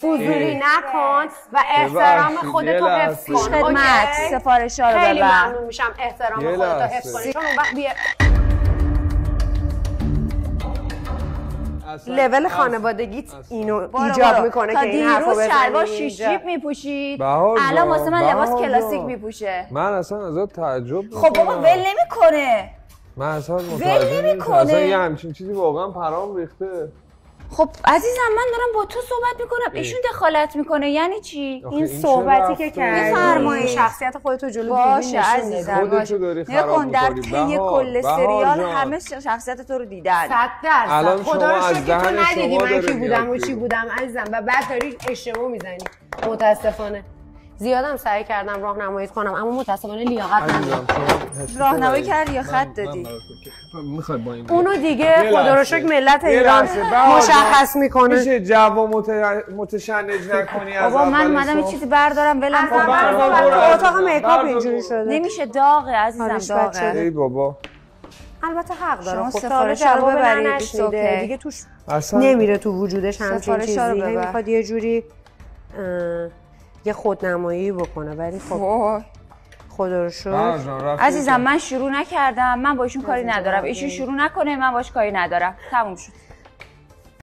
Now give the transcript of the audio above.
فضولی نکن و احترام خودتو حفظ کن. خدمت سفارش‌ها رو ببر. خیلی ممنون میشم احترام خودتو حفظ کنی، چون اون وقت لول خانوادگیت اینو ایجاب میکنه که این حرفو بزنی. تا دیروز شلوار 6 جیب میپوشید، الان واسه من لباس کلاسیک میپوشه. من اصلا ازت تعجب میکنم. خب بابا ول نمیکنه. من اصلا متوجه نمیشم. اصلا یه همچین چیزی واقعا پرام ریخته. خب عزیزم من دارم با تو صحبت میکنم، ایشون دخالت میکنه یعنی چی؟ این صحبتی که کردی بفرمایید شخصیت خودتو جلو باشه عزیزم باشه. نکن در طی کل سریال همه شخصیت تو رو دیدن. 100%. خدا رو شکر تو ندیدی من کی بودم و چی بودم عزیزم و بعد داری اشتباه میزنی. متاسفانه زیادم سعی کردم راهنماییت کنم اما متاسفانه لیاقت ندارم. راهنمایی کردی یا خط دادی؟ میخواد با این اونو دیگه خدا رو شکر ملت ایران مشخص میکنه. میشه جواب متشنج نکنی از بابا من اومدم یه چیزی بردارم ولم کن. اتاق میکاپ اینجوری شده. نمیشه داغه عزیزم داغه. ای بابا البته حق داره. خب سفارش رو ببرید دیگه توش نمیره تو وجودش همچین چیزی. میخواد یه جوری یه خودنمایی بکنه ولی خب خدا رو شکر. عزیزم من شروع نکردم، من با ایشون کاری ندارم، ایشون شروع نکنه من باش کاری ندارم، تموم شد.